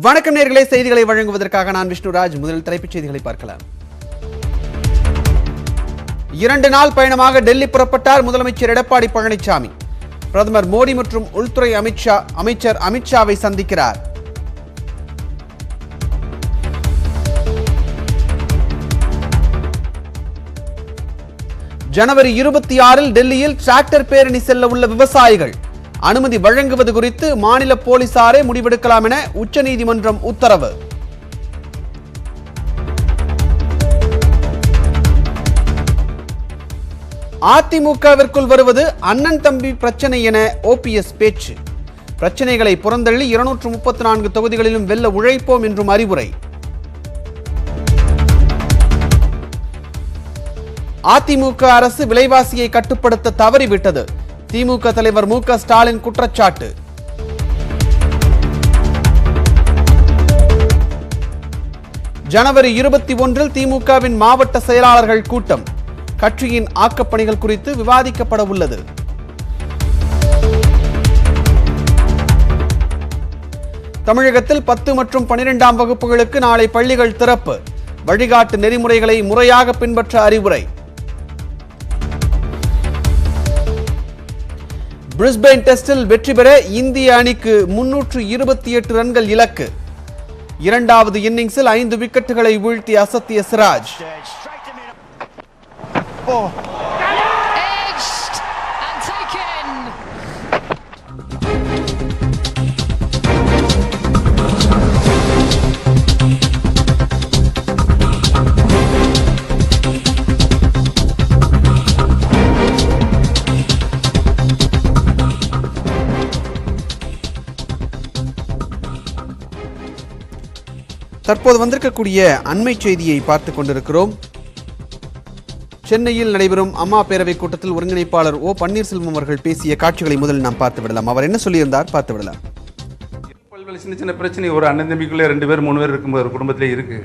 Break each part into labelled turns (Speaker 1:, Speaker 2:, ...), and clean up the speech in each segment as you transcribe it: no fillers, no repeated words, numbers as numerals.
Speaker 1: வணக்கம் நேயர்களே, செய்திகளை வழங்குவதற்காக நான் விஷ்ணுராஜ். முதலில் தலைப்புச் செய்திகளை பார்க்கலாம். 2 நாள் பயணமாக டெல்லி புறப்பட்டார் முதலமைச்சர் எடப்பாடி பழனிசாமி. பிரதமர் மோடி மற்றும் உள்துறை அமைச்சர் அமித்ஷாவை சந்திக்கிறார். ஜனவரி 26 டெல்லியில் டிராக்டர் பேரணி செல்ல உள்ள விவசாயிகள் அனுமதி வழங்குவது குறித்து மாநில போலீசாரே முடிவெடுக்கலாம் என உச்சநீதிமன்றம் உத்தரவு. அதிமுகவிற்குள் வருவது அண்ணன் தம்பி பிரச்சனை என ஓபிஎஸ் பேச்சு. பிரச்சனைகளை புறந்தள்ளி 234 தொகுதிகளிலும் வெல்ல உழைப்போம் என்றும் அறிவுரை. அதிமுக அரசு விலைவாசியை கட்டுப்படுத்த தவறிவிட்டது. திமுக தலைவர் மு க ஸ்டாலின் குற்றச்சாட்டு. ஜனவரி 21 திமுகவின் மாவட்ட செயலாளர்கள் கூட்டம். கட்சியின் ஆக்கப்பணிகள் குறித்து விவாதிக்கப்பட உள்ளது. தமிழகத்தில் 10 மற்றும் 12ஆம் வகுப்புகளுக்கு நாளை பள்ளிகள் திறப்பு. வழிகாட்டு நெறிமுறைகளை முறையாக பின்பற்ற அறிவுரை. பிரிஸ்பேன் டெஸ்டில் வெற்றி பெற இந்திய அணிக்கு 328 ரன்கள் இலக்கு. இரண்டாவது இன்னிங்ஸில் 5 விக்கெட்டுகளை வீழ்த்தி அசத்திய சிராஜ். தற்போது வந்திருக்கக்கூடிய அண்மை செய்தியை பார்த்துக் கொண்டிருக்கிறோம். சென்னையில் நடைபெறும் அம்மா பேரவை கூட்டத்தில் ஒருங்கிணைப்பாளர் ஓ பன்னீர்செல்வம் அவர்கள் பேசிய காட்சிகளை முதலில் நாம் பார்த்து விடலாம். அவர் என்ன சொல்லியிருந்தார் பார்த்து விடலாம்.
Speaker 2: பல்வேறு சின்ன சின்ன பிரச்சனை ஒரு அண்ணன் தம்பிக்குள்ளே 2 பேர் 3 பேர் இருக்கும்போது ஒரு குடும்பத்திலே இருக்கு.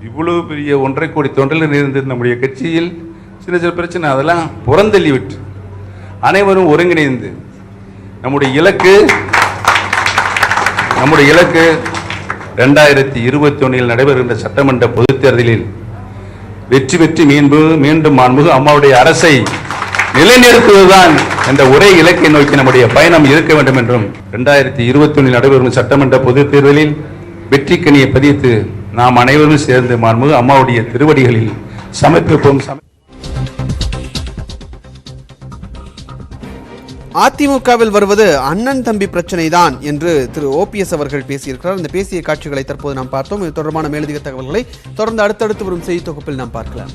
Speaker 2: இவ்வளவு பெரிய 1.5 கோடி தொண்டர்கள் இருந்தது நம்முடைய கட்சியில். சின்ன சின்ன பிரச்சனை அதெல்லாம் புறந்தள்ளி விட்டு அனைவரும் ஒருங்கிணைந்து நம்முடைய இலக்கு 2021 நடைபெறுகின்ற சட்டமன்ற பொதுத் தேர்தலில் வெற்றி பெற்று மீண்டும் மாண்புமிகு அம்மாவுடைய அரசை நிலைநிறுத்துவதுதான் என்ற ஒரே இலக்கை நோக்கி நம்முடைய பயணம் இருக்க வேண்டும் என்றும் 2021 நடைபெறும் சட்டமன்ற பொதுத் தேர்தலில் வெற்றி கனியை பதித்து நாம் அனைவரும் சேர்ந்து மாண்புமிகு அம்மாவுடைய திருவடிகளில் சமர்ப்பிப்போம்.
Speaker 1: அதிமுகவில் வருவது அண்ணன் தம்பி பிரச்சனை தான் என்று திரு ஓபிஎஸ் அவர்கள் பேசியிருக்கிறார். இந்த பேசிய காட்சிகளை தற்போது நாம் பார்த்தோம். இது தொடர்பான மேலதிக தகவல்களை தொடர்ந்து அடுத்தடுத்து வரும் செய்தி தொகுப்பில் நாம் பார்க்கலாம்.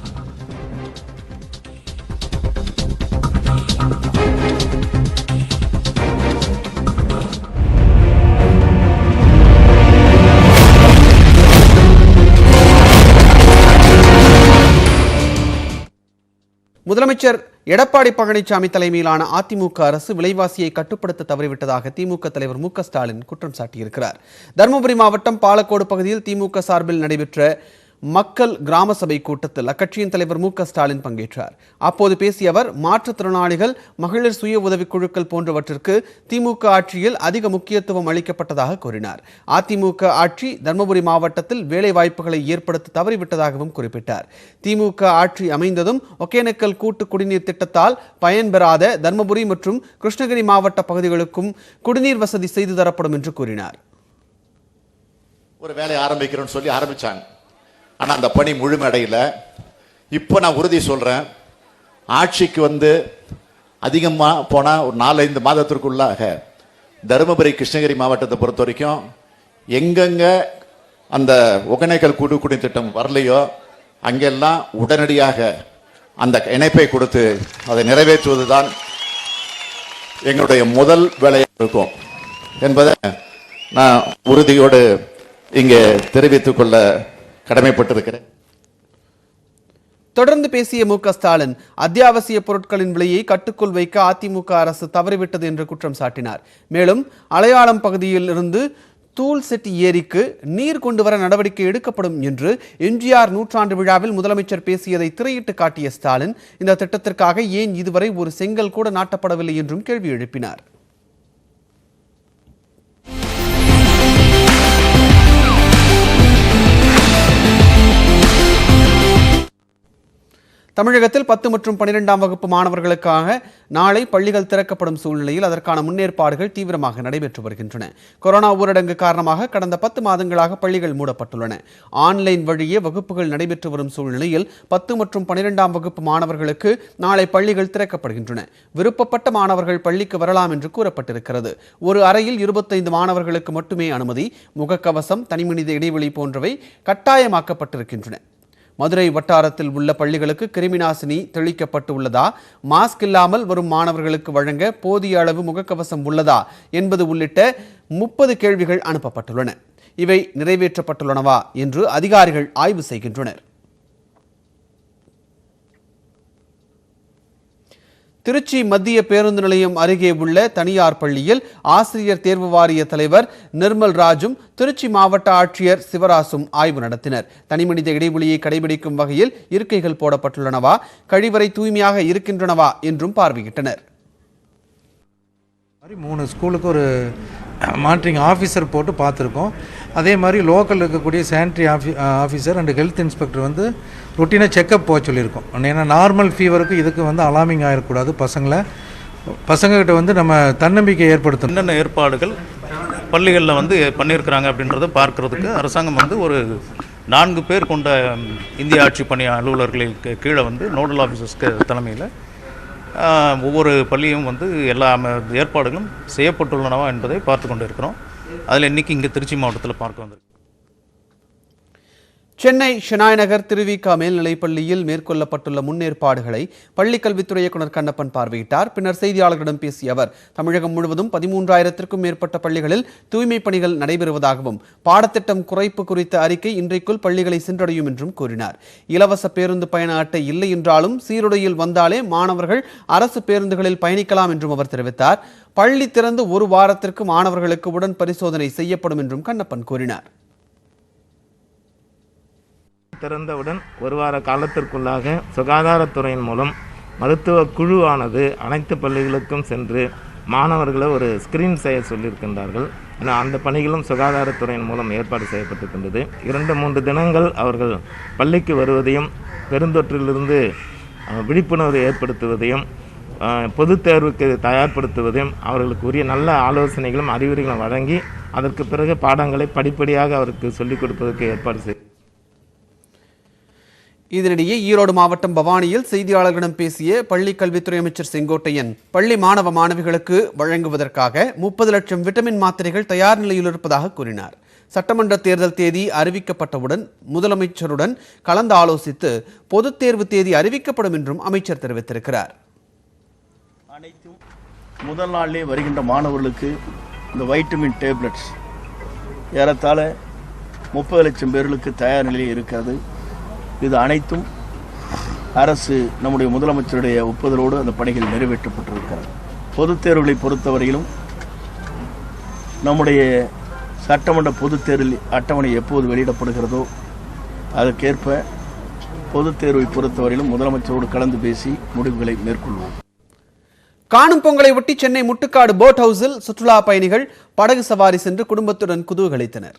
Speaker 1: முதலமைச்சர் எடப்பாடி பழனிசாமி தலைமையிலான அதிமுக அரசு விலைவாசியை கட்டுப்படுத்த தவறிவிட்டதாக திமுக தலைவர் மு க ஸ்டாலின் குற்றம் சாட்டியிருக்கிறார். தருமபுரி மாவட்டம் பாலக்கோடு பகுதியில் திமுக சார்பில் நடைபெற்ற மக்கள் கிராம சபை கூட்டத்தில் அக்கட்சியின் தலைவர் மு க ஸ்டாலின் பங்கேற்றார். அப்போது பேசிய அவர் மாற்றுத்திறனாளிகள், மகளிர் சுய உதவிக் குழுக்கள் போன்றவற்றிற்கு திமுக ஆட்சியில் அதிக முக்கியத்துவம் அளிக்கப்பட்டதாக கூறினார். அதிமுக ஆட்சி தருமபுரி மாவட்டத்தில் வேலை வாய்ப்புகளை ஏற்படுத்த தவறிவிட்டதாகவும் குறிப்பிட்டார். திமுக ஆட்சி அமைந்ததும் ஒகேனக்கல் கூட்டு குடிநீர் திட்டத்தால் பயன்பெறாத தருமபுரி மற்றும் கிருஷ்ணகிரி மாவட்ட பகுதிகளுக்கும் குடிநீர் வசதி செய்து தரப்படும் என்று கூறினார்.
Speaker 3: ஒரு வேலை ஆரம்பிக்கிறோம்னு சொல்லி ஆரம்பிச்சாங்க. ஆனால் அந்த பணி முழுமையடையல. இப்போ நான் உறுதி சொல்கிறேன், ஆட்சிக்கு அதிகமாக போனால் ஒரு 4-5 மாதத்திற்குள்ளாக தருமபுரி கிருஷ்ணகிரி மாவட்டத்தை பொறுத்த வரைக்கும் எங்கெங்கே அந்த ஒகேனக்கல் கூட்டு குடிநீர் திட்டம் வரலையோ அங்கெல்லாம் உடனடியாக அந்த இணைப்பை கொடுத்து அதை நிறைவேற்றுவது தான் எங்களுடைய முதல் வேலையாக இருக்கும் என்பதை நான் உறுதியோடு இங்கே தெரிவித்துக் கொள்ள கடமைப்பட்டிருக்கிறேன்.
Speaker 1: தொடர்ந்து பேசிய மு க ஸ்டாலின் அத்தியாவசிய பொருட்களின் விலையை கட்டுக்குள் வைக்க அதிமுக அரசு தவறிவிட்டது என்று குற்றம் சாட்டினார். மேலும் அலையாளம் பகுதியில் இருந்து தூள் செட்டி ஏரிக்கு நீர் கொண்டு வர நடவடிக்கை எடுக்கப்படும் என்று எம்ஜிஆர் நூற்றாண்டு விழாவில் முதலமைச்சர் பேசியதை திரையிட்டு காட்டிய ஸ்டாலின் இந்த திட்டத்திற்காக ஏன் இதுவரை ஒரு செங்கல் கூட நாட்டப்படவில்லை என்றும் கேள்வி எழுப்பினார். தமிழகத்தில் 10 மற்றும் 12ஆம் வகுப்பு மாணவர்களுக்காக நாளை பள்ளிகள் திறக்கப்படும் சூழ்நிலையில் அதற்கான முன்னேற்பாடுகள் தீவிரமாக நடைபெற்று வருகின்றன. கொரோனா ஊரடங்கு காரணமாக கடந்த 10 மாதங்களாக பள்ளிகள் மூடப்பட்டுள்ளன. ஆன்லைன் வழியே வகுப்புகள் நடைபெற்று வரும் சூழ்நிலையில் 10 மற்றும் 12ஆம் வகுப்பு மாணவர்களுக்கு நாளை பள்ளிகள் திறக்கப்படுகின்றன. விருப்பப்பட்ட மாணவர்கள் பள்ளிக்கு வரலாம் என்று கூறப்பட்டிருக்கிறது. ஒரு அறையில் 25 மாணவர்களுக்கு மட்டுமே அனுமதி. முகக்கவசம், தனிமனித இடைவெளி போன்றவை கட்டாயமாக்கப்பட்டிருக்கின்றன. மதுரை வட்டாரத்தில் உள்ள பள்ளிகளுக்கு கிருமிநாசினி தெளிக்கப்பட்டு உள்ளதா, மாஸ்க் இல்லாமல் வரும் மாணவர்களுக்கு வழங்க போதிய அளவு முகக்கவசம் உள்ளதா என்பது உள்ளிட்ட 30 கேள்விகள் அனுப்பப்பட்டுள்ளன. இவை நிறைவேற்றப்பட்டுள்ளனவா என்று அதிகாரிகள் ஆய்வு செய்கின்றனர். திருச்சி மத்திய பேருந்து நிலையம் அருகே உள்ள தனியார் பள்ளியில் ஆசிரியர் தேர்வு வாரிய தலைவர் நிர்மல் ராஜும் திருச்சி மாவட்ட ஆட்சியர் சிவராசும் ஆய்வு நடத்தினர். தனிமனித இடைவெளியை கடைபிடிக்கும் வகையில் இருக்கைகள் போடப்பட்டுள்ளனவா, கழிவறை தூய்மையாக இருக்கின்றனவா என்றும் பார்வையிட்டனர்.
Speaker 4: 3 ஸ்கூலுக்கு ஒரு மானிட்டரிங் ஆஃபீஸர் போட்டு பார்த்துருக்கோம். அதே மாதிரி லோக்கல் இருக்கக்கூடிய sanitary officer and health inspector வந்து ரொட்டீனாக செக்கப் போக சொல்லியிருக்கோம். ஏன்னா நார்மல் ஃபீவருக்கு இதுக்கு வந்து அலார்மிங் ஆகிடக்கூடாது. பசங்கக்கிட்ட வந்து நம்ம தன்னம்பிக்கை ஏற்படுத்தணும்.
Speaker 5: என்னென்ன ஏற்பாடுகள் பள்ளிகளில் வந்து பண்ணியிருக்கிறாங்க அப்படின்றத பார்க்குறதுக்கு அரசாங்கம் வந்து ஒரு 4 பேர் கொண்ட இந்திய ஆட்சி பணி அலுவலர்களுக்கு கீழே வந்து நோடல் ஆஃபீஸர்ஸ்க்கு தலைமையில் ஒவ்வொரு பள்ளியும் வந்து எல்லா ஏற்பாடுகளும் செய்யப்பட்டுள்ளனவா என்பதை பார்த்து கொண்டு இருக்கிறோம். அதில் இன்றைக்கி இங்கே திருச்சி மாவட்டத்தில் பார்க்க வந்திருக்கு.
Speaker 1: சென்னை ஷெனாய் நகர் திருவிக மேல்நிலைப்பள்ளியில் மேற்கொள்ளப்பட்டுள்ள முன்னேற்பாடுகளை பள்ளிக்கல்வித்துறை இயக்குநர் கண்ணப்பன் பார்வையிட்டார். பின்னர் செய்தியாளர்களிடம் பேசிய அவர் தமிழகம் முழுவதும் 13,000க்கும் மேற்பட்ட பள்ளிகளில் தூய்மை பணிகள் நடைபெறுவதாகவும் பாடத்திட்டம் குறைப்பு குறித்த அறிக்கை இன்றைக்குள் பள்ளிகளை சென்றடையும் என்றும் கூறினார். இலவச பேருந்து பயண அட்டை இல்லை என்றாலும் சீருடையில் வந்தாலே மாணவர்கள் அரசு பேருந்துகளில் பயணிக்கலாம் என்றும் அவர் தெரிவித்தார். பள்ளி திறந்து 1 வாரத்திற்கு மாணவர்களுக்கு உடன் பரிசோதனை செய்யப்படும் என்றும் கண்ணப்பன் கூறினார்.
Speaker 6: திறந்தவுடன் 1 வார காலத்திற்குள்ளாக சுகாதாரத்துறையின் மூலம் மருத்துவ குழுவானது அனைத்து பள்ளிகளுக்கும் சென்று மாணவர்களை ஒரு ஸ்கிரீன் செய்ய சொல்லியிருக்கின்றார்கள். ஏன்னா அந்த பணிகளும் சுகாதாரத்துறையின் மூலம் ஏற்பாடு செய்யப்பட்டிருக்கின்றது. 2-3 தினங்கள் அவர்கள் பள்ளிக்கு வருவதையும் பெருந்தொற்றிலிருந்து விழிப்புணர்வு ஏற்படுத்துவதையும் பொதுத் தேர்வுக்கு தயார்படுத்துவதையும் அவர்களுக்கு உரிய நல்ல ஆலோசனைகளும் அறிவுரைகளும் வழங்கி அதற்கு பிறகு பாடங்களை படிப்படியாக அவருக்கு சொல்லிக் கொடுப்பதற்கு ஏற்பாடு செய்யும்.
Speaker 1: இதனிடையே ஈரோடு மாவட்டம் பவானியில் செய்தியாளர்களிடம் பேசிய பள்ளி கல்வித்துறை அமைச்சர் செங்கோட்டையன் பள்ளி மாணவ மாணவிகளுக்கு வழங்குவதற்காக 30 லட்சம் விட்டமின் மாத்திரைகள் தயார் நிலையில் இருப்பதாக கூறினார். சட்டமன்ற தேர்தல் தேதி அறிவிக்கப்பட்டவுடன் முதலமைச்சருடன் கலந்து ஆலோசித்து பொதுத் தேர்வு தேதி அறிவிக்கப்படும் என்றும் அமைச்சர் தெரிவித்திருக்கிறார்.
Speaker 7: அனைத்தும் முதல் நாளிலே வருகின்ற மாணவர்களுக்கு இந்த வைட்டமின் டேப்லெட்ஸ் ஏறத்தாழ 30 லட்சம் பேர்களுக்கு தயார் நிலையில் இருக்கிறது. இது அனைத்தும் அரசு நம்முடைய முதலமைச்சருடைய ஒப்புதலோடு அந்த பணிகள் நிறைவேற்றப்பட்டிருக்கிறது. பொதுத் தேர்வுகளை பொறுத்தவரையிலும் நம்முடைய சட்டமன்ற பொதுத் தேர்வில் அட்டவணை எப்போது வெளியிடப்படுகிறதோ அதற்கேற்ப பொதுத் தேர்வை பொறுத்தவரையிலும் முதலமைச்சரோடு கலந்து பேசி முடிவுகளை மேற்கொள்வோம்.
Speaker 1: காணும் பொங்கலை ஒட்டி சென்னை முட்டுக்காடு போட் ஹவுஸில் சுற்றுலா பயணிகள் படகு சவாரி சென்று குடும்பத்துடன் குதூகலித்தனர்.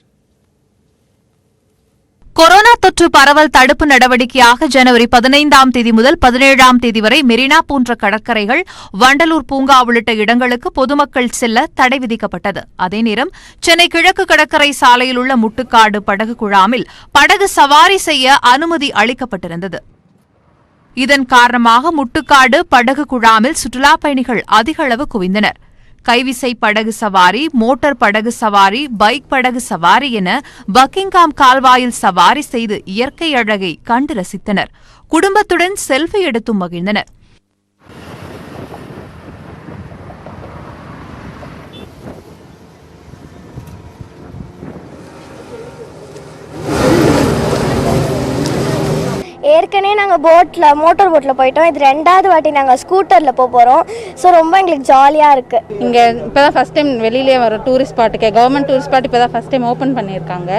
Speaker 8: கொரோனா தொற்று பரவல் தடுப்பு நடவடிக்கையாக ஜனவரி 15ஆம் தேதி முதல் 17ஆம் தேதி வரை மெரினா போன்ற கடற்கரைகள், வண்டலூர் பூங்கா உள்ளிட்ட இடங்களுக்கு பொதுமக்கள் செல்ல தடை விதிக்கப்பட்டது. அதே நேரம் சென்னை கிழக்கு கடற்கரை சாலையில் உள்ள முட்டுக்காடு படகு குழாமில் படகு சவாரி செய்ய அனுமதி அளிக்கப்பட்டிருந்தது. இதன் காரணமாக முட்டுக்காடு படகு குழாமில் சுற்றுலாப் பயணிகள் அதிக அளவு குவிந்தனர். கைவிசை படகு சவாரி, மோட்டார் படகு சவாரி, பைக் படகு சவாரி என பக்கிங்காம் கால்வாயில் சவாரி செய்து இயற்கை அழகை கண்டு ரசித்தனர். குடும்பத்துடன் செல்ஃபி எடுத்தும் மகிழ்ந்தனர்.
Speaker 9: ஏற்கனவே நாங்கள் மோட்டார் போட்டில் போயிட்டோம். இது 2வது வாட்டி நாங்கள் ஸ்கூட்டரில் போகிறோம். ஸோ ரொம்ப எங்களுக்கு ஜாலியாக இருக்குது.
Speaker 10: இங்கே இப்போ தான் ஃபஸ்ட் டைம் வெளியிலே வர டூரிஸ்ட் ஸ்பாட்டுக்கு கவர்மெண்ட் டூரிஸ்ட் ஸ்பாட் இப்போ தான் ஃபஸ்ட் டைம் ஓப்பன் பண்ணியிருக்காங்க.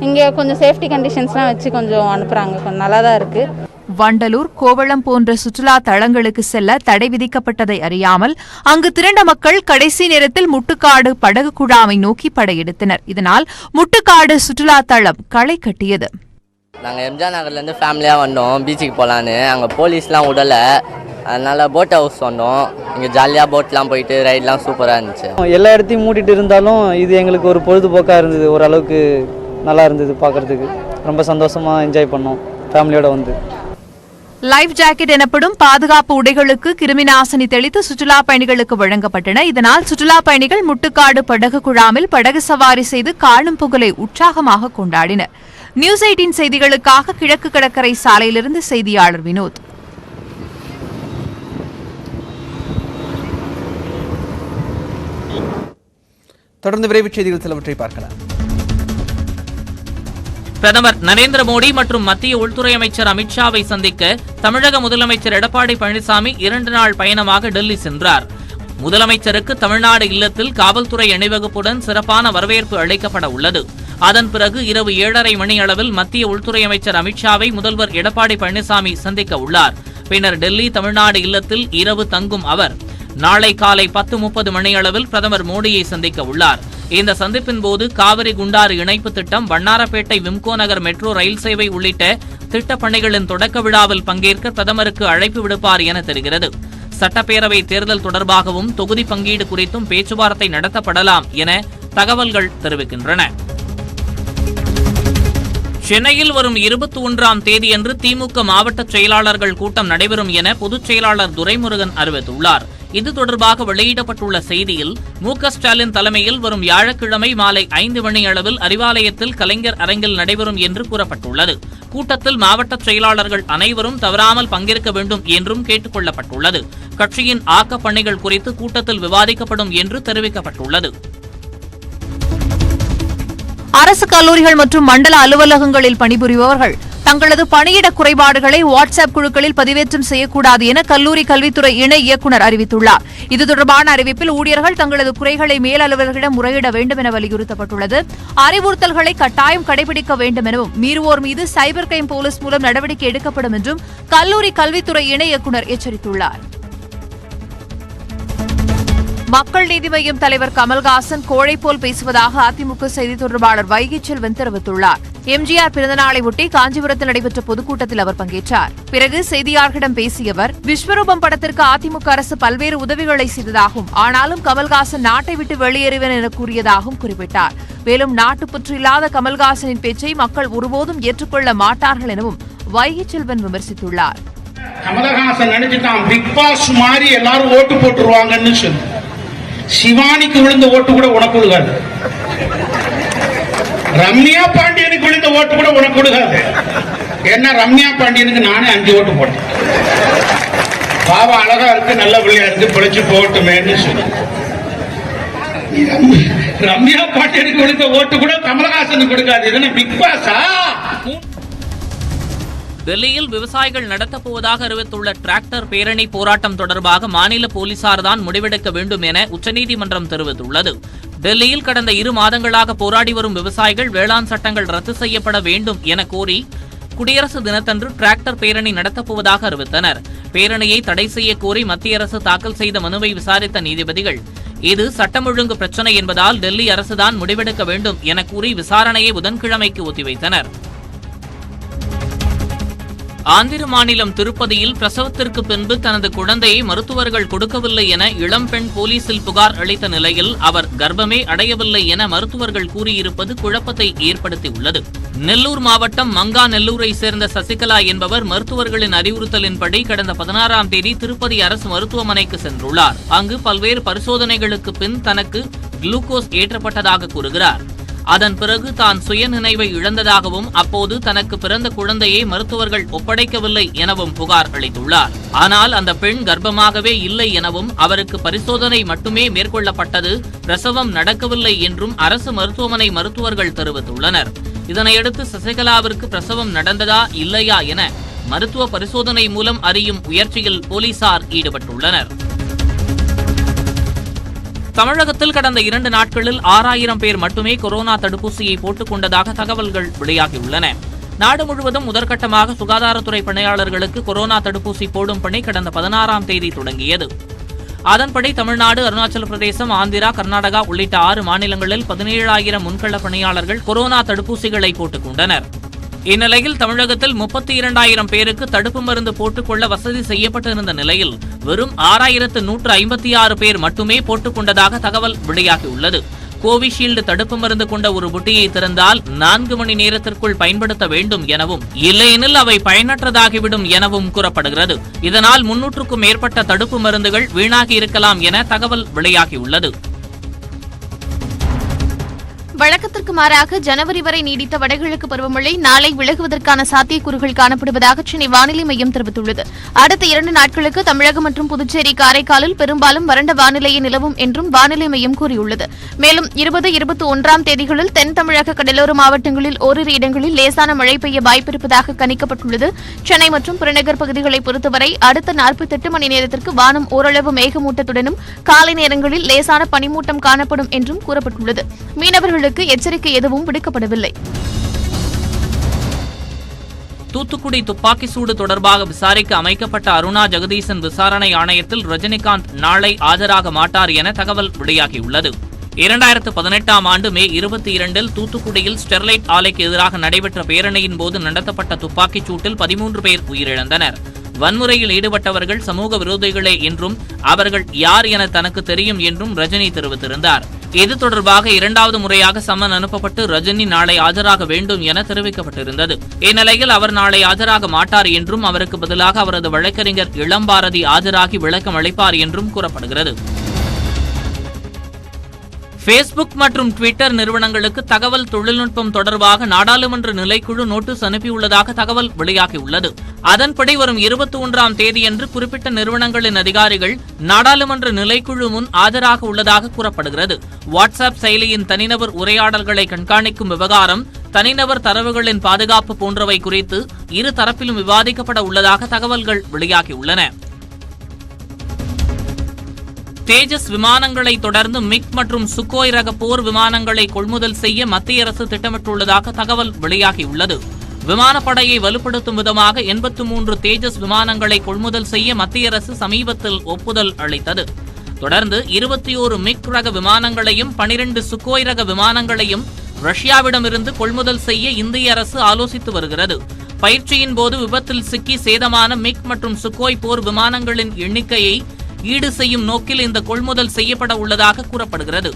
Speaker 10: இங்கே கொஞ்சம் சேஃப்டி கண்டிஷன்ஸ்லாம் வச்சு கொஞ்சம் அனுப்புகிறாங்க. கொஞ்சம் நல்லா தான் இருக்குது.
Speaker 8: வண்டலூர், கோவளம் போன்ற சுற்றுலா தலங்களுக்கு செல்ல தடை விதிக்கப்பட்டதை அறியாமல் அங்கு திரண்ட மக்கள் கடைசி நேரத்தில் முட்டுக்காடு படகு குழாமை நோக்கி படையெடுத்தனர். இதனால் முட்டுக்காடு சுற்றுலா தளம் களை கட்டியது.
Speaker 11: நாங்கள் எம்ஜிஆர் நகர்லேருந்து ஃபேமிலியாக வந்தோம் பீச்சுக்கு போகலான்னு. அங்கே போலீஸ்லாம் விடலை, அதனால் போட் ஹவுஸ் வந்தோம். இங்கே ஜாலியாக போட்லாம் போயிட்டு ரைட்லாம் சூப்பராக இருந்துச்சு.
Speaker 12: எல்லா இடத்தையும் மூடிட்டு இருந்தாலும் இது எங்களுக்கு ஒரு பொழுதுபோக்காக இருந்தது. ஓரளவுக்கு நல்லா இருந்தது, பார்க்குறதுக்கு ரொம்ப சந்தோஷமாக என்ஜாய் பண்ணோம் ஃபேமிலியோடு வந்து.
Speaker 8: லைஃப் ஜாக்கெட் எனப்படும் பாதுகாப்பு உடைகளுக்கு கிருமிநாசினி தெளித்து சுற்றுலா பயணிகளுக்கு வழங்கப்பட்டன. இதனால் சுற்றுலா பயணிகள் முட்டுக்காடு படகு குழாமில் படகு சவாரி செய்து காணும் புகழை உற்சாகமாக கொண்டாடினர். நியூஸ் 18 செய்திகளுக்காக கிழக்கு கடற்கரை சாலையிலிருந்து செய்தியாளர் வினோத்.
Speaker 1: தொடர்ந்து விரைவுச் செய்திகள் சிலவற்றை பார்க்கலாம்.
Speaker 13: பிரதமர் நரேந்திர மோடி மற்றும் மத்திய உள்துறை அமைச்சர் அமித்ஷாவை சந்திக்க தமிழக முதலமைச்சர் எடப்பாடி பழனிசாமி 2 நாள் பயணமாக டெல்லி சென்றார். முதலமைச்சருக்கு தமிழ்நாடு இல்லத்தில் காவல்துறை அணிவகுப்புடன் சிறப்பான வரவேற்பு அளிக்கப்பட உள்ளது. அதன் பிறகு இரவு 7:30 மணி அளவில் மத்திய உள்துறை அமைச்சர் அமித்ஷாவை முதல்வர் எடப்பாடி பழனிசாமி சந்திக்க உள்ளார். பின்னர் டெல்லி தமிழ்நாடு இல்லத்தில் இரவு தங்கும் அவர் நாளை காலை 10:30 மணி அளவில் பிரதமர் மோடியை சந்திக்க உள்ளார். இந்த சந்திப்பின் போது காவிரி குண்டாறு இணைப்பு திட்டம், வண்ணாரப்பேட்டை விம்கோ நகர் மெட்ரோ ரயில் சேவை உள்ளிட்ட திட்டப் பணிகளின் தொடக்க விழாவில் பங்கேற்க பிரதமருக்கு அழைப்பு விடுப்பார் என தெரிகிறது. சட்டப்பேரவை தேர்தல் தொடர்பாகவும் தொகுதி பங்கீடு குறித்தும் பேச்சுவார்த்தை நடத்தப்படலாம் என தகவல்கள் தெரிவிக்கின்றன. சென்னையில் வரும் 21ஆம் தேதியன்று திமுக மாவட்ட செயலாளர்கள் கூட்டம் நடைபெறும் என பொதுச் செயலாளர் துரைமுருகன் அறிவித்துள்ளார். இது தொடர்பாக வெளியிடப்பட்டுள்ள செய்தியில் மு.க.ஸ்டாலின் தலைமையில் வரும் வியாழக்கிழமை மாலை 5 மணி அளவில் அறிவாலயத்தில் கலைஞர் அரங்கில் நடைபெறும் என்று கூறப்பட்டுள்ளது. கூட்டத்தில் மாவட்ட செயலாளர்கள் அனைவரும் தவறாமல் பங்கேற்க வேண்டும் என்றும் கேட்டுக் கொள்ளப்பட்டுள்ளது. கட்சியின் ஆக்கப் பணிகள் குறித்து கூட்டத்தில் விவாதிக்கப்படும் என்று தெரிவிக்கப்பட்டுள்ளது.
Speaker 8: அரசு கல்லூரிகள் மற்றும் மண்டல அலுவலகங்களில் பணிபுரிபவர்கள் தங்களது பணியிட குறைபாடுகளை வாட்ஸ்அப் குழுக்களில் பதிவேற்றம் செய்யக்கூடாது என கல்லூரி கல்வித்துறை இணை இயக்குநர் அறிவித்துள்ளார். இது தொடர்பான அறிவிப்பில் ஊழியர்கள் தங்களது குறைகளை மேல் அலுவலர்களிடம் முறையிட வேண்டும் என வலியுறுத்தப்பட்டுள்ளது. அறிவுறுத்தல்களை கட்டாயம் கடைபிடிக்க வேண்டும் எனவும் மீறுவோர் மீது சைபர் கிரைம் போலீஸ் மூலம் நடவடிக்கை எடுக்கப்படும் என்றும் கல்லூரி கல்வித்துறை இணை இயக்குநர் எச்சரித்துள்ளார். மக்கள் நீதி மய்யம் தலைவர் கமல்ஹாசன் கோழை போல் பேசுவதாக அதிமுக செய்தி தொடர்பாளர் வைகை செல்வன் தெரிவித்துள்ளார். எம்ஜிஆர் பிறந்தநாளை ஒட்டி காஞ்சிபுரத்தில் நடைபெற்ற பொதுக்கூட்டத்தில் அவர் பங்கேற்றார். பிறகு செய்தியாளர்களிடம் பேசிய அவர், விஸ்வரூபம் படத்திற்கு அதிமுக அரசு பல்வேறு உதவிகளை செய்ததாகவும், ஆனாலும் கமல்ஹாசன் நாட்டை விட்டு வெளியேறுவேன் என கூறியதாகவும் குறிப்பிட்டார். மேலும் நாட்டுப்பற்று இல்லாத கமல்ஹாசனின் பேச்சை மக்கள் ஒருபோதும் ஏற்றுக்கொள்ள மாட்டார்கள் எனவும் வைகை செல்வன் விமர்சித்துள்ளார்.
Speaker 14: கமலஹாசன் நினைச்சுட்டான் பிக் பாஸ் மாதிரி எல்லாரும் ஓட்டு போட்டுருவாங்கன்னு சொல்லி. சிவானிக்கு விழுந்த ஓட்டு கூட உனக்கு விழுகாது, ரம்யா பாண்டியனுக்கு விழுந்த ஓட்டு கூட உனக்கு விழுகாது. ஏன்னா ரம்யா பாண்டியனுக்கு நானே 5 ஓட்டு போட்டேன். பாவம் அழகா இருக்கு, நல்ல பிள்ளையா இருக்கு, பிழைச்சு போகட்டுமேன்னு சொல்லி. ரம்யா பாண்டியனுக்கு விழுந்த ஓட்டு கூட கமலஹாசனுக்கு கொடுக்காது. இதுன்னு பிக் பாஸா?
Speaker 13: டெல்லியில் விவசாயிகள் நடத்தப்போவதாக அறிவித்துள்ள டிராக்டர் பேரணி போராட்டம் தொடர்பாக மாநில போலீசார்தான் முடிவெடுக்க வேண்டும் என உச்சநீதிமன்றம் தெரிவித்துள்ளது. டெல்லியில் கடந்த 2 மாதங்களாக போராடி வரும் விவசாயிகள் வேளாண் சட்டங்கள் ரத்து செய்யப்பட வேண்டும் என கோரி குடியரசு தினத்தன்று டிராக்டர் பேரணி நடத்தப்போவதாக அறிவித்தனர். பேரணியை தடை செய்ய கோரி மத்திய அரசு தாக்கல் செய்த மனுவை விசாரித்த நீதிபதிகள், இது சட்டம் ஒழுங்கு பிரச்சினை என்பதால் டெல்லி அரசுதான் முடிவெடுக்க வேண்டும் என கூறி விசாரணையை புதன்கிழமைக்கு ஒத்திவைத்தனர். ஆந்திர மாநிலம் திருப்பதியில் பிரசவத்திற்கு பின்பு தனது குழந்தையை மருத்துவர்கள் கொடுக்கவில்லை என இளம்பெண் போலீசில் புகார் அளித்த நிலையில் அவர் கர்ப்பமே அடையவில்லை என மருத்துவர்கள் கூறியிருப்பது குழப்பத்தை ஏற்படுத்தியுள்ளது. நெல்லூர் மாவட்டம் மங்கா நெல்லூரை சேர்ந்த சசிகலா என்பவர் மருத்துவர்களின் அறிவுறுத்தலின்படி கடந்த 16ஆம் தேதி திருப்பதி அரசு மருத்துவமனைக்கு சென்றுள்ளார். அங்கு பல்வேறு பரிசோதனைகளுக்கு பின் தனக்கு குளுக்கோஸ் ஏற்றப்பட்டதாக கூறுகிறார். அதன் பிறகு தான் சுயநினைவை இழந்ததாகவும், அப்போது தனக்கு பிறந்த குழந்தையை மருத்துவர்கள் ஒப்படைக்கவில்லை எனவும் புகார் அளித்துள்ளார். ஆனால் அந்த பெண் கர்ப்பமாகவே இல்லை எனவும், அவருக்கு பரிசோதனை மட்டுமே மேற்கொள்ளப்பட்டது, பிரசவம் நடக்கவில்லை என்றும் அரசு மருத்துவமனை மருத்துவர்கள் தெரிவித்துள்ளனர். இதனையடுத்து சசிகலாவிற்கு பிரசவம் நடந்ததா இல்லையா என மருத்துவ பரிசோதனை மூலம் அறியும் முயற்சியில் போலீசார் ஈடுபட்டுள்ளனர். தமிழகத்தில் கடந்த 2 நாட்களில் 6000 பேர் மட்டுமே கொரோனா தடுப்பூசியை போட்டுக் கொண்டதாக தகவல்கள் வெளியாகியுள்ளன. நாடு முழுவதும் முதற்கட்டமாக சுகாதாரத்துறை பணியாளர்களுக்கு கொரோனா தடுப்பூசி போடும் பணி கடந்த 16ஆம் தேதி தொடங்கியது. அதன்படி தமிழ்நாடு, அருணாச்சல பிரதேசம், ஆந்திரா, கர்நாடகா உள்ளிட்ட 6 மாநிலங்களில் 17,000 முன்கள பணியாளர்கள் கொரோனா தடுப்பூசிகளை போட்டுக் கொண்டனர். இந்நிலையில் தமிழகத்தில் 32,000 பேருக்கு தடுப்பு மருந்து போட்டுக்கொள்ள வசதி செய்யப்பட்டிருந்த நிலையில் வெறும் 6,156 பேர் மட்டுமே போட்டுக் கொண்டதாக தகவல் வெளியாகியுள்ளது. கோவிஷீல்டு தடுப்பு மருந்து கொண்ட ஒரு புட்டியை திறந்தால் 4 மணி நேரத்திற்குள் பயன்படுத்த வேண்டும் எனவும், இல்லையெனில் அவை பயனற்றதாகிவிடும் எனவும் கூறப்படுகிறது. இதனால் 300க்கும் மேற்பட்ட தடுப்பு மருந்துகள் வீணாகி இருக்கலாம் என தகவல் வெளியாகியுள்ளது.
Speaker 8: வழக்கத்திற்கு மாறாக ஜனவரி வரை நீடித்த வடகிழக்கு பருவமழை நாளை விலகுவதற்கான சாத்தியக்கூறுகள் காணப்படுவதாக சென்னை வானிலை மையம் தெரிவித்துள்ளது. அடுத்த 2 நாட்களுக்கு தமிழகம் மற்றும் புதுச்சேரி, காரைக்காலில் பெரும்பாலும் வறண்ட வானிலையே நிலவும் என்றும் வானிலை மையம் கூறியுள்ளது. மேலும் 20, 21ஆம் தேதிகளில் தென் தமிழக கடலோர மாவட்டங்களில் ஓரிரு இடங்களில் லேசான மழை பெய்ய வாய்ப்பிருப்பதாக கணிக்கப்பட்டுள்ளது. சென்னை மற்றும் புறநகர் பகுதிகளை பொறுத்தவரை அடுத்த 48 மணி நேரத்திற்கு வானம் ஓரளவு மேகமூட்டத்துடனும் காலை நேரங்களில் லேசான பனிமூட்டம் காணப்படும் என்றும் கூறப்பட்டுள்ளது. மீனவர்களுக்கு எச்சரிக்கை எதுவும் விடுக்கப்படவில்லை.
Speaker 13: தூத்துக்குடி துப்பாக்கி சூடு தொடர்பாக விசாரிக்க அமைக்கப்பட்ட அருணா ஜெகதீசன் விசாரணை ஆணையத்தில் ரஜினிகாந்த் நாளை ஆஜராக மாட்டார் என தகவல் வெளியாகியுள்ளது. 2018ஆம் ஆண்டு மே 22இல் தூத்துக்குடியில் ஸ்டெர்லைட் ஆலைக்கு எதிராக நடைபெற்ற பேரணியின் போது நடத்தப்பட்ட துப்பாக்கிச் சூட்டில் 13 பேர் உயிரிழந்தனர். வன்முறையில் ஈடுபட்டவர்கள் சமூக விரோதிகளே என்றும் அவர்கள் யார் என தனக்கு தெரியும் என்றும் ரஜினி தெரிவித்திருந்தார். இது தொடர்பாக 2வது முறையாக சம்மன் அனுப்பப்பட்டு ரஜினி நாளை ஆஜராக வேண்டும் என தெரிவிக்கப்பட்டிருந்தது. இந்நிலையில் அவர் நாளை ஆஜராக மாட்டார் என்றும் அவருக்கு பதிலாக அவரது வழக்கறிஞர் இளம்பாரதி ஆஜராகி விளக்கம் அளிப்பார் என்றும் கூறப்படுகிறது. Facebook மற்றும் ட்விட்டர் நிறுவனங்களுக்கு தகவல் தொழில்நுட்பம் தொடர்பாக நாடாளுமன்ற நிலைக்குழு நோட்டீஸ் அனுப்பியுள்ளதாக தகவல் வெளியாகியுள்ளது. அதன்படி வரும் 21ஆம் தேதியன்று குறிப்பிட்ட நிறுவனங்களின் அதிகாரிகள் நாடாளுமன்ற நிலைக்குழு முன் ஆஜராக உள்ளதாக கூறப்படுகிறது. வாட்ஸ்அப் செயலியின் தனிநபர் உரையாடல்களை கண்காணிக்கும் விவகாரம், தனிநபர் தரவுகளின் பாதுகாப்பு போன்றவை குறித்து இரு தரப்பிலும் விவாதிக்கப்பட உள்ளதாக தகவல்கள் வெளியாகியுள்ளன. தேஜஸ் விமானங்களை தொடர்ந்து மிக் மற்றும் சுக்கோய் ரக போர் விமானங்களை கொள்முதல் செய்ய மத்திய அரசு திட்டமிட்டுள்ளதாக தகவல் வெளியாகியுள்ளது. விமானப்படையை வலுப்படுத்தும் விதமாக 83 தேஜஸ் விமானங்களை கொள்முதல் செய்ய மத்திய அரசு சமீபத்தில் ஒப்புதல் அளித்தது. தொடர்ந்து 21 மிக் ரக விமானங்களையும் 12 சுக்கோய் ரக விமானங்களையும் ரஷ்யாவிடமிருந்து கொள்முதல் செய்ய இந்திய அரசு ஆலோசித்து வருகிறது. பயிற்சியின் போது விபத்தில் சிக்கி சேதமான மிக் மற்றும் சுக்கோய் போர் விமானங்களின் எண்ணிக்கையை ஈடு செய்யும் நோக்கில் இந்த கொள்முதல் செய்யப்பட உள்ளதாக கூறப்படுகிறது.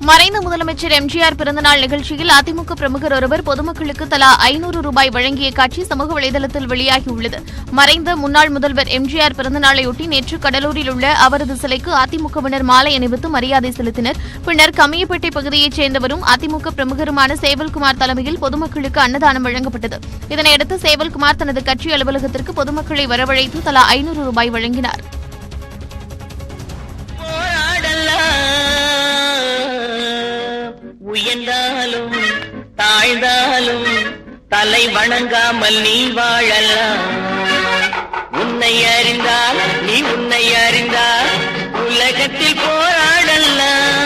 Speaker 8: மறைந்த முதலமைச்சர் எம்ஜிஆர் பிறந்தநாள் நிகழ்ச்சியில் அதிமுக பிரமுகர் ஒருவர் பொதுமக்களுக்கு தலா 500 ரூபாய் வழங்கிய காட்சி சமூக வலைதளத்தில் வெளியாகியுள்ளது. மறைந்த முன்னாள் முதல்வர் எம்ஜிஆர் பிறந்தநாளையொட்டி நேற்று கடலூரில் உள்ள அவரது சிலைக்கு அதிமுகவினர் மாலை அணிவித்து மரியாதை செலுத்தினர். பின்னர் கம்மியப்பேட்டை பகுதியைச் சேர்ந்தவரும் அதிமுக பிரமுகருமான சேவல்குமார் தலைமையில் பொதுமக்களுக்கு அன்னதானம் வழங்கப்பட்டது. இதனையடுத்து சேவல்குமார் தனது கட்சி அலுவலகத்திற்கு பொதுமக்களை வரவழைத்து தலா 500 ரூபாய் வழங்கினார்.
Speaker 15: உயர்ந்தாலும் தாழ்ந்தாலும் தலை வணங்காமல் நீ வாழலாம். உன்னை அறிந்தால் நீ உன்னை அறிந்தால் உலகத்தில் போராடலாம்.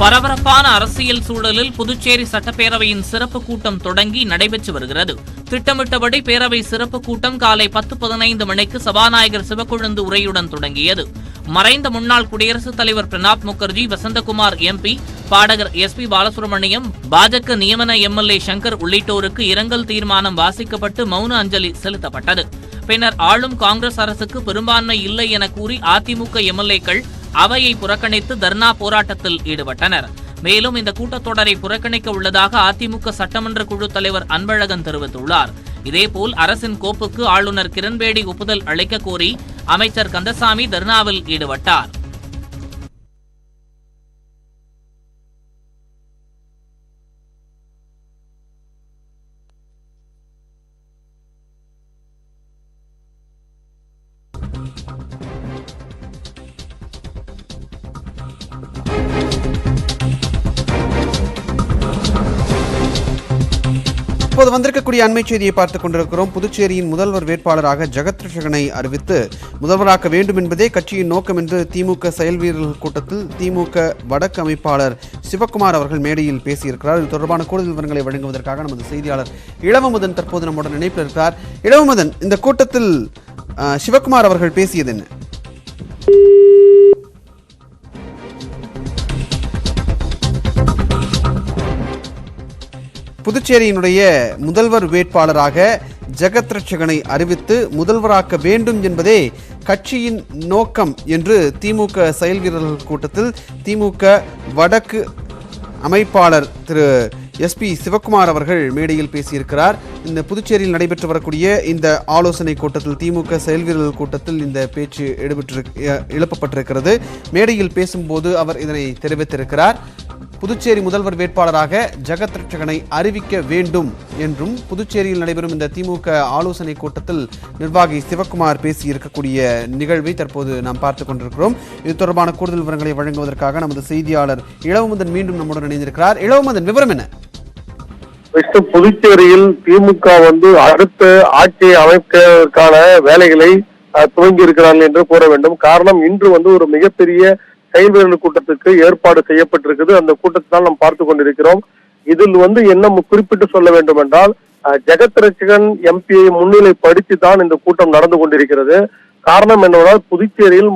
Speaker 13: பரபரப்பான அரசியல் சூழலில் புதுச்சேரி சட்டப்பேரவையின் சிறப்பு கூட்டம் தொடங்கி நடைபெற்று வருகிறது. திட்டமிட்டபடி பேரவை சிறப்பு கூட்டம் காலை 10:15 மணிக்கு சபாநாயகர் சிவக்கொழுந்து உரையுடன் தொடங்கியது. மறைந்த முன்னாள் குடியரசுத் தலைவர் பிரணாப் முகர்ஜி, வசந்தகுமார் எம்பி, பாடகர் SP பாலசுப்ரமணியம், பாஜக நியமன MLA சங்கர் உள்ளிட்டோருக்கு இரங்கல் தீர்மானம் வாசிக்கப்பட்டு மௌன அஞ்சலி செலுத்தப்பட்டது. பின்னர் ஆளும் காங்கிரஸ் அரசுக்கு பெரும்பான்மை இல்லை என கூறி அதிமுக MLAக்கள் அவையை புறக்கணித்து தர்ணா போராட்டத்தில் ஈடுபட்டனர். மேலும் இந்த கூட்டத்தொடரை புறக்கணிக்க உள்ளதாக அதிமுக சட்டமன்ற குழு தலைவர் அன்பழகன் தெரிவித்துள்ளார். இதேபோல் அரசின் கோப்புக்கு ஆளுநர் கிரண்பேடி ஒப்புதல் அளிக்க கோரி அமைச்சர் கந்தசாமி தர்ணாவில் ஈடுபட்டார்.
Speaker 1: இப்போது வந்திருக்கக்கூடிய அண்மை செய்தியை பார்த்துக் கொண்டிருக்கிறோம். புதுச்சேரியின் முதல்வர் வேட்பாளராக ஜெகத் ரட்சகனை அறிவித்து முதல்வராக்க வேண்டும் என்பதே கட்சியின் நோக்கம் என்று திமுக செயல் வீரர்கள் கூட்டத்தில் திமுக வடக்கு அமைப்பாளர் சிவக்குமார் அவர்கள் மேடையில் பேசியிருக்கிறார். இது தொடர்பான கூடுதல் விவரங்களை வழங்குவதற்காக நமது செய்தியாளர் இளவமுதன் தற்போது நம்முடன் இணைப்பில் இருக்கிறார். இளவமுதன், இந்த கூட்டத்தில் சிவக்குமார் அவர்கள் பேசியது என்ன? புதுச்சேரியினுடைய முதல்வர் வேட்பாளராக ஜெகத் ரட்சகனை அறிவித்து முதல்வராக்க வேண்டும் என்பதே கட்சியின் நோக்கம் என்று திமுக செயல் வீரர்கள் கூட்டத்தில் திமுக வடக்கு அமைப்பாளர் திரு SP சிவக்குமார் அவர்கள் மேடையில் பேசியிருக்கிறார். இந்த புதுச்சேரியில் நடைபெற்று வரக்கூடிய இந்த ஆலோசனை கூட்டத்தில் திமுக செயல் வீரர்கள் கூட்டத்தில் இந்த பேச்சு எழுப்பப்பட்டிருக்கிறது. மேடையில் பேசும்போது அவர் இதனை தெரிவித்திருக்கிறார். புதுச்சேரி முதல்வர் வேட்பாளராக ஜெகத் ரட்சகனை அறிவிக்க வேண்டும் என்றும் புதுச்சேரியில் நடைபெறும் இந்த திமுக ஆலோசனை கூட்டத்தில் நிர்வாகி சிவக்குமார் பேசியிருக்கக்கூடிய நிகழ்வை தற்போது நாம் பார்த்துக் கொண்டிருக்கிறோம். இது தொடர்பான கூடுதல் விவரங்களை வழங்குவதற்காக நமது செய்தியாளர் இளவமதன் மீண்டும் நம்முடன் இணைந்திருக்கிறார். இளவமதன், விவரம் என்ன?
Speaker 16: புதுச்சேரியில் திமுக அடுத்த ஆட்சியை அமைப்பதற்கான வேலைகளை துவங்கி இருக்கிறார்கள் என்று கூற வேண்டும். காரணம், இன்று ஒரு மிகப்பெரிய செயல் வீரர்கள் கூட்டத்துக்கு ஏற்பாடு செய்யப்பட்டிருக்குது. அந்த கூட்டத்தில் நாம் பார்த்து கொண்டிருக்கிறோம். இதில் என்ன குறிப்பிட்டு சொல்ல வேண்டும் என்றால், ஜெகத் ரட்சகன் எம்பியை முன்னிலைப்படுத்தி தான் இந்த கூட்டம் நடந்து கொண்டிருக்கிறது. காரணம் என்னவென்றால், புதுச்சேரியில்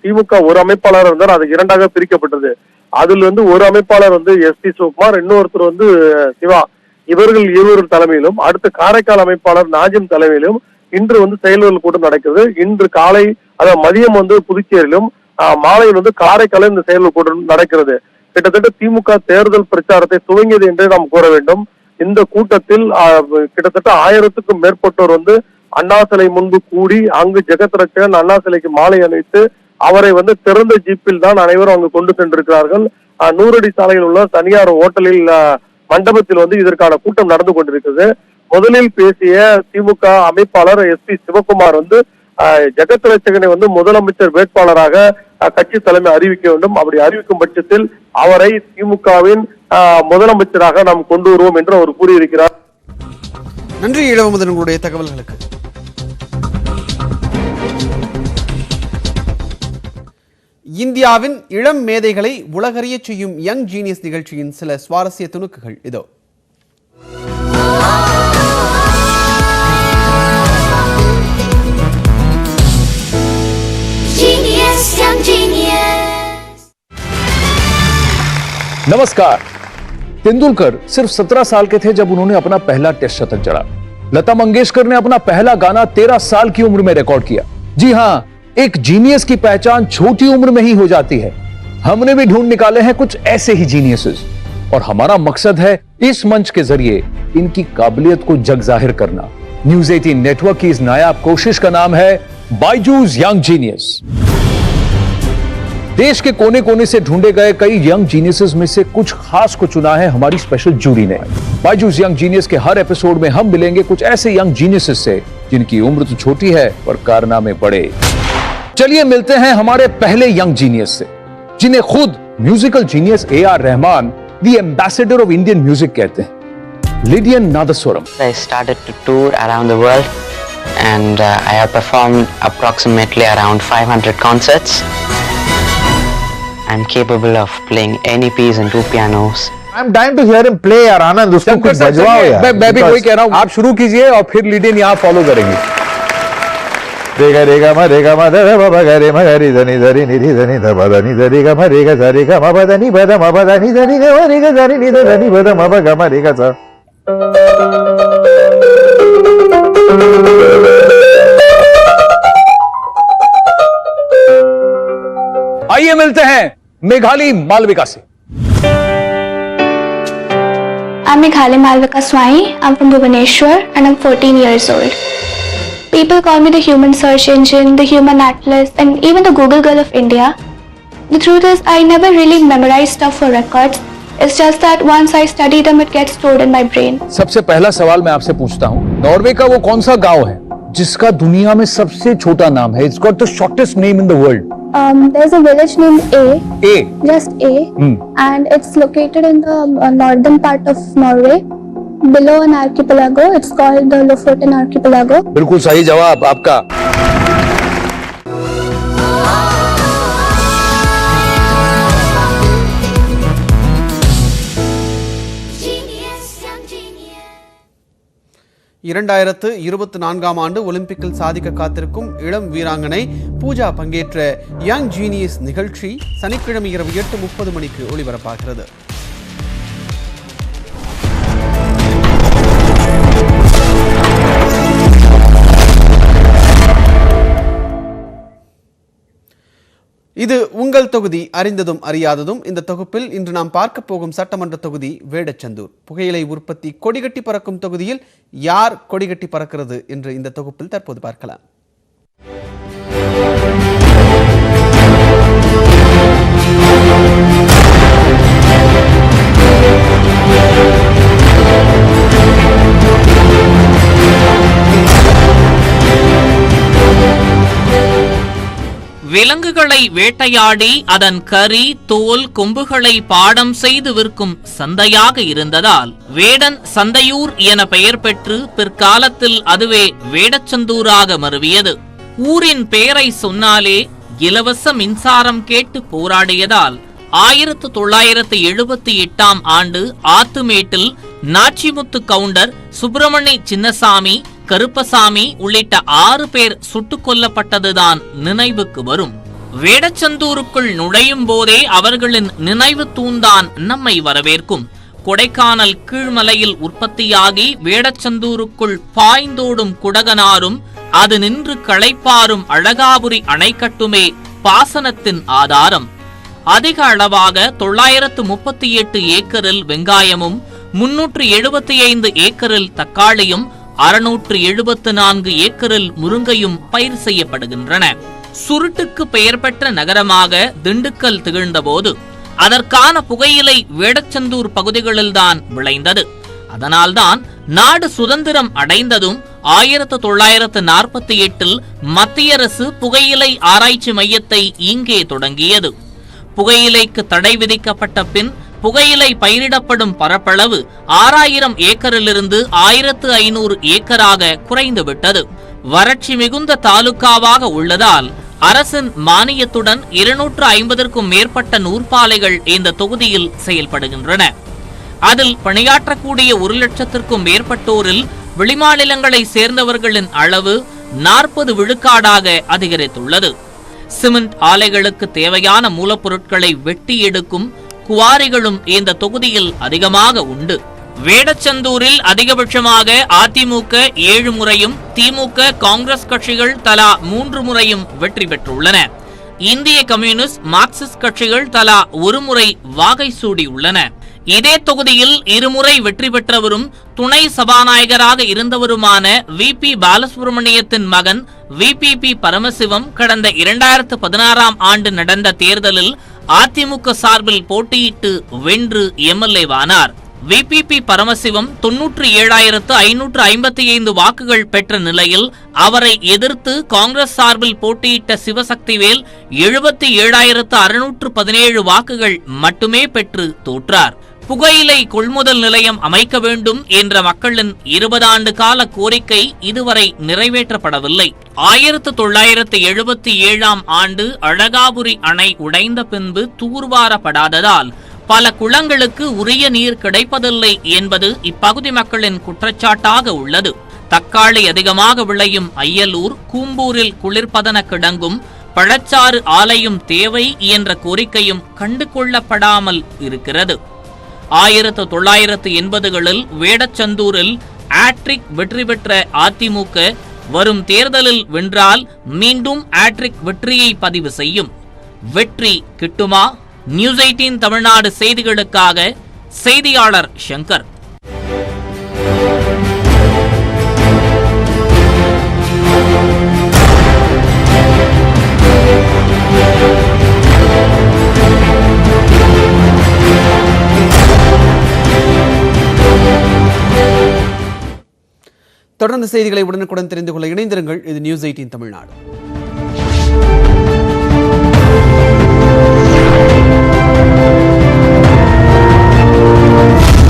Speaker 16: திமுக ஒரு அமைப்பாளர் இருந்தார், அது இரண்டாக பிரிக்கப்பட்டது. அதில் ஒரு அமைப்பாளர் SP சிவகுமார், இன்னொருத்தர் சிவா. இவர்கள் இருவர் தலைமையிலும், அடுத்த காரைக்கால் அமைப்பாளர் நாஜிம் தலைமையிலும் இன்று செயல் வீரர்கள் கூட்டம் நடக்கிறது. இன்று காலை அதாவது மதியம் புதுச்சேரியிலும் மாலையில் காரைக்காலில் இந்த செயல் கூட்டம் நடக்கிறது. கிட்டத்தட்ட திமுக தேர்தல் பிரச்சாரத்தை துவங்கியது என்றே நாம் கூற வேண்டும். இந்த கூட்டத்தில் கிட்டத்தட்ட 1000க்கும் மேற்பட்டோர் அண்ணா சிலை முன்பு கூடி அங்கு ஜெகத் ரட்சகன் அண்ணா சிலைக்கு மாலை அணிவித்து அவரை திறந்த ஜீப்பில் தான் அனைவரும் அங்கு கொண்டு சென்றிருக்கிறார்கள். 100 அடி சாலையில் உள்ள தனியார் ஹோட்டலில் மண்டபத்தில் இதற்கான கூட்டம் நடந்து கொண்டிருக்கிறது. முதலில் பேசிய திமுக அமைப்பாளர் SP சிவகுமார் ஜெகத் ரட்சகனை முதலமைச்சர் வேட்பாளராக கட்சி தலைமை அறிவிக்க வேண்டும். அப்படி அறிவிக்கும் பட்சத்தில் அவரை திமுகவின் முதலமைச்சராக நாம் கொண்டு வருவோம் என்று அவர் கூறியிருக்கிறார்.
Speaker 1: நன்றி இளவமதன், உங்களுடைய தகவல்களுக்கு. இந்தியாவின் இளம் மேதைகளை உலகறிய செய்யும் யங் ஜீனியஸ் நிகழ்ச்சியின் சில சுவாரஸ்ய துணுக்குகள் இதோ.
Speaker 17: नमस्कार। तेंदुलकर सिर्फ 17 साल के थे जब उन्होंने अपना पहला टेस्ट शतक जड़ा। लता मंगेशकर ने अपना पहला गाना 13 साल की उम्र में रिकॉर्ड किया। जी हां, एक जीनियस की पहचान छोटी उम्र में ही हो जाती है। हमने भी ढूंढ निकाले हैं कुछ ऐसे ही जीनियसेस और हमारा मकसद है इस मंच के जरिए इनकी काबिलियत को जग जाहिर करना। न्यूज 18 नेटवर्क की इस नायाब कोशिश का नाम है बायजूस यंग जीनियस। देश के कोने कोने से ढूंढे गए कई यंग जीनियसेस में से कुछ खास को चुना है हमारी स्पेशल जूरी ने। बायजूस यंग जीनियस के हर एपिसोड में हम मिलेंगे कुछ ऐसे यंग जीनियसेस से जिनकी उम्र तो छोटी है पर कारनामे बड़े। चलिए मिलते हैं हमारे पहले यंग जीनियस से, जिन्हें खुद musical genius AR Rahman the ambassador of Indian music कहते हैं, Lydian Nadhaswaram.
Speaker 18: I started to tour around the world and I have performed approximately around 500 concerts. I'm capable of playing any piece in 2 pianos.
Speaker 19: I'm dying to hear him play यार आनंद, उसको कुछ बजवाओ यार।
Speaker 17: मैं भी वही कह रहा हूँ, आप शुरू कीजिए और फिर लिडियन यहाँ फॉलो करेंगे।
Speaker 19: रेगा रेगा मा ध ब ब ग रे म ग रि ध नि ध रि नि रि ध नि ध ब ध नि ध रि ग म रे ग ध रि ग म ब ध नि ब ध म ब ध नि ध रि ग म रे ग ध रि नि ध ध नि ब ध म ब ग म रे ग ध।
Speaker 17: आइए मिलते हैं मेघाली मालविका से।
Speaker 20: I'm Meghali Malvika Swai. I'm from Bhubaneswar and I'm 14 years old. People call me the human search engine, the human atlas, and even the Google girl of India. The truth is, I never really memorize stuff for records. It's just that once I study them, it gets stored in my brain.
Speaker 17: सबसे पहला सवाल मैं आपसे पूछता हूँ, Norway का वो कौन सा गांव है जिसका दुनिया में सबसे छोटा नाम है? It's got the shortest name in the world.
Speaker 20: There's a village named
Speaker 17: A.
Speaker 20: Just A. And it's located in the northern part of Norway, below an archipelago. It's called the Lofoten archipelago.
Speaker 17: बिल्कुल सही जवाब आपका।
Speaker 1: இரண்டாயிரத்து 24ஆம் ஆண்டு ஒலிம்பிக்கில் சாதிக்க காத்திருக்கும் இளம் வீராங்கனை பூஜா பங்கேற்ற யங் ஜீனியஸ் நிகழ்ச்சி சனிக்கிழமை இரவு 8:30 மணிக்கு ஒளிபரப்பாகிறது. இது உங்கள் தொகுதி அறிந்ததும் அறியாததும். இந்த தொகுப்பில் இன்று நாம் பார்க்க போகும் சட்டமன்ற தொகுதி வேடச்சந்தூர். புகையிலை உற்பத்தி கொடிகட்டி பறக்கும் தொகுதியில் யார் கொடிகட்டி பறக்கிறது என்று இந்த தொகுப்பில் தற்போது பார்க்கலாம்.
Speaker 13: விலங்குகளை வேட்டையாடி அதன் கறி, தோல், கொம்புகளை பாடம் செய்து விற்கும் சந்தையாக இருந்ததால் வேடன் சந்தையூர் என பெயர் பெற்று பிற்காலத்தில் அதுவே வேடச்சந்தூராக மருவியது. ஊரின் பெயரை சொன்னாலே இலவச மின்சாரம் கேட்டு போராடியதால் 1978ஆம் ஆண்டு ஆத்துமேட்டில் நாச்சிமுத்து கவுண்டர், சுப்பிரமணி சின்னசாமி, கருப்பசாமி உள்ளிட்ட 6 பேர் சுட்டுக் கொல்லப்பட்டதுதான் நினைவுக்கு வரும். வேடச்சந்தூருக்குள் நுழையும் போதே அவர்களின் நினைவு தூண்தான் நம்மை வரவேற்கும். கொடைக்கானல் கீழ்மலையில் உற்பத்தியாகி வேடச்சந்தூருக்குள் பாய்ந்தோடும் குடகனாரும் அது நின்று களைப்பாரும் அழகாபுரி அணைக்கட்டுமே பாசனத்தின் ஆதாரம். அதிக அளவாக 938 ஏக்கரில் வெங்காயமும், 375 ஏக்கரில் தக்காளியும், 674 ஏக்கரில் முருங்கையும் பயிர் செய்யப்படுகின்றன. சுருட்டுக்கு பெயர் பெற்ற நகரமாக திண்டுக்கல் திகழ்ந்தபோது அதற்கான புகையிலை வேடச்சந்தூர் பகுதிகளில்தான் விளைந்தது. அதனால்தான் நாடு சுதந்திரம் அடைந்ததும் 1948இல் மத்திய அரசு புகையிலை ஆராய்ச்சி மையத்தை இங்கே தொடங்கியது. புகையிலைக்கு தடை விதிக்கப்பட்ட பின் புகையிலை பயிரிடப்படும் பரப்பளவு 6000 ஏக்கரிலிருந்து 1500 ஏக்கராக குறைந்துவிட்டது. வறட்சி மிகுந்த தாலுகாவாக உள்ளதால் அரசின் மானியத்துடன் 250க்கும் மேற்பட்ட நூற்பாலைகள் இந்த தொகுதியில் செயல்படுகின்றன. அதில் பணியாற்றக்கூடிய 1 லட்சத்திற்கும் மேற்பட்டோரில் வெளிமாநிலங்களை சேர்ந்தவர்களின் அளவு 40 விழுக்காடாக அதிகரித்துள்ளது. சிமெண்ட் ஆலைகளுக்கு தேவையான மூலப்பொருட்களை வெட்டி எடுக்கும் குவாரிகளும் இந்த தொகுதியில் அதிகமாக உண்டு. வேடச்சந்தூரில் அதிகபட்சமாக அதிமுக 7 முறையும், திமுக, காங்கிரஸ் கட்சிகள் தலா 3 முறையும் வெற்றி பெற்றுள்ளன. இந்திய கம்யூனிஸ்ட், மார்க்சிஸ்ட் கட்சிகள் தலா 1 முறை வாகை சூடியுள்ளன. இதே தொகுதியில் 2 முறை வெற்றி பெற்றவரும் துணை சபாநாயகராக இருந்தவருமான VP பாலசுப்ரமணியத்தின் மகன் VPP பரமசிவம் கடந்த 2016ஆம் ஆண்டு நடந்த தேர்தலில் அதிமுக சார்பில் போட்டியிட்டு வென்று MLA-வானார். VPP பரமசிவம் 97,555 வாக்குகள் பெற்ற நிலையில் அவரை எதிர்த்து காங்கிரஸ் சார்பில் போட்டியிட்ட சிவசக்திவேல் 77,617 வாக்குகள் மட்டுமே பெற்று தோற்றார். புகையிலை கொள்முதல் நிலையம் அமைக்க வேண்டும் என்ற மக்களின் 20 ஆண்டு கால கோரிக்கை இதுவரை நிறைவேற்றப்படவில்லை. 1977ஆம் ஆண்டு அழகாபுரி அணை உடைந்த பின்பு தூர்வாரப்படாததால் பல குளங்களுக்கு உரிய நீர் கிடைப்பதில்லை என்பது இப்பகுதி மக்களின் குற்றச்சாட்டாக உள்ளது. தக்காளி அதிகமாக விளையும் அய்யலூர், கூம்பூரில் குளிர்பதன கிடங்கும், பழச்சாறு ஆலையும் தேவை என்ற கோரிக்கையும் கண்டு கொள்ளப்படாமல் இருக்கிறது. 1980களில் வேடச்சந்தூரில் ஆட்ரிக் வெற்றி பெற்ற அதிமுக வரும் தேர்தலில் வென்றால் மீண்டும் ஆட்ரிக் வெற்றியை பதிவு செய்யும். வெற்றி கிட்டுமா? நியூஸ் 18 தமிழ்நாடு செய்திகளுக்காக செய்தியாளர் சங்கர்.
Speaker 1: தொடர்ந்து செய்திகளை உடனுக்குடன் தெரிந்து கொள்ள இணைந்திருங்கள். இது நியூஸ் 18 தமிழ்நாடு.